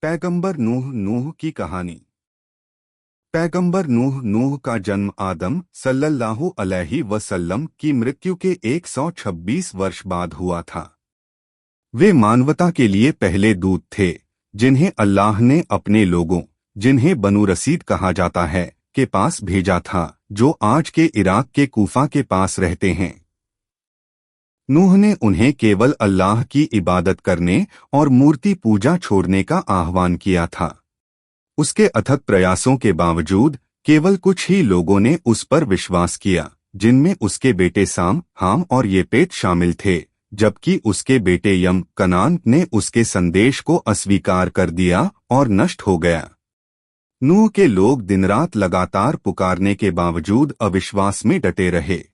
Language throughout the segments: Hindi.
पैगंबर नूह की कहानी। पैगंबर नूह का जन्म आदम सल्लल्लाहु अलैहि वसल्लम की मृत्यु के 126 वर्ष बाद हुआ था। वे मानवता के लिए पहले दूत थे जिन्हें अल्लाह ने अपने लोगों, जिन्हें बनु रसीद कहा जाता है, के पास भेजा था, जो आज के इराक के कूफा के पास रहते हैं। नूह ने उन्हें केवल अल्लाह की इबादत करने और मूर्ति पूजा छोड़ने का आह्वान किया था। उसके अथक प्रयासों के बावजूद केवल कुछ ही लोगों ने उस पर विश्वास किया, जिनमें उसके बेटे साम, हाम और येपेत शामिल थे, जबकि उसके बेटे यम, कनान ने उसके संदेश को अस्वीकार कर दिया और नष्ट हो गया। नूह के लोग दिन-रात लगातार पुकारने के बावजूद अविश्वास में डटे रहे।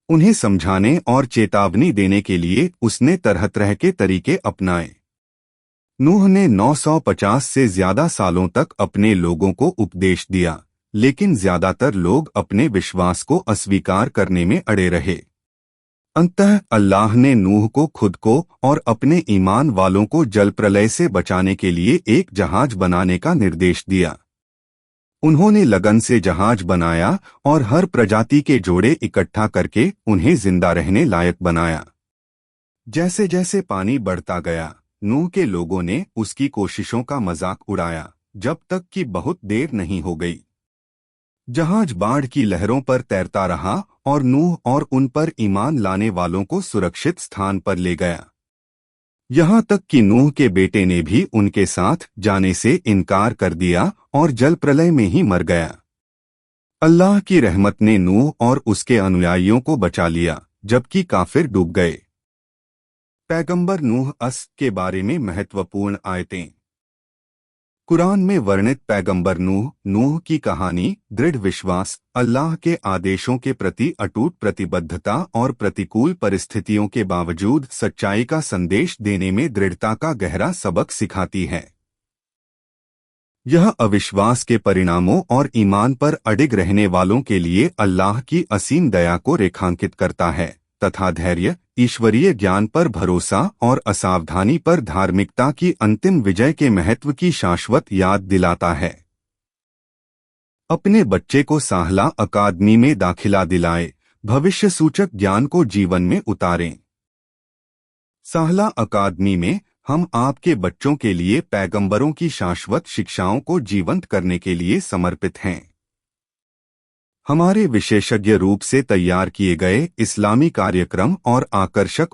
उन्हें समझाने और चेतावनी देने के लिए उसने तरह तरह के तरीके अपनाए। नूह ने 950 से ज्यादा सालों तक अपने लोगों को उपदेश दिया, लेकिन ज्यादातर लोग अपने विश्वास को अस्वीकार करने में अड़े रहे। अंततः अल्लाह ने नूह को खुद को और अपने ईमान वालों को जल प्रलय से बचाने के लिए एक जहाज बनाने का निर्देश दिया। उन्होंने लगन से जहाज बनाया और हर प्रजाति के जोड़े इकट्ठा करके उन्हें जिंदा रहने लायक बनाया। जैसे जैसे पानी बढ़ता गया, नूह के लोगों ने उसकी कोशिशों का मजाक उड़ाया, जब तक कि बहुत देर नहीं हो गई। जहाज बाढ़ की लहरों पर तैरता रहा और नूह और उन पर ईमान लाने वालों को सुरक्षित स्थान पर ले गया। यहाँ तक कि नूह के बेटे ने भी उनके साथ जाने से इनकार कर दिया और जल प्रलय में ही मर गया। अल्लाह की रहमत ने नूह और उसके अनुयायियों को बचा लिया, जबकि काफिर डूब गए। पैगंबर नूह के बारे में महत्वपूर्ण आयतें। कुरान में वर्णित पैगंबर नूह की कहानी दृढ़ विश्वास, अल्लाह के आदेशों के प्रति अटूट प्रतिबद्धता और प्रतिकूल परिस्थितियों के बावजूद सच्चाई का संदेश देने में दृढ़ता का गहरा सबक सिखाती है। यह अविश्वास के परिणामों और ईमान पर अडिग रहने वालों के लिए अल्लाह की असीम दया को रेखांकित करता है तथा धैर्य, ईश्वरीय ज्ञान पर भरोसा और असावधानी पर धार्मिकता की अंतिम विजय के महत्व की शाश्वत याद दिलाता है। अपने बच्चे को साहला अकादमी में दाखिला दिलाएं, भविष्य सूचक ज्ञान को जीवन में उतारें। साहला अकादमी में हम आपके बच्चों के लिए पैगंबरों की शाश्वत शिक्षाओं को जीवंत करने के लिए समर्पित हैं। हमारे विशेषज्ञ रूप से तैयार किए गए इस्लामी कार्यक्रम और आकर्षक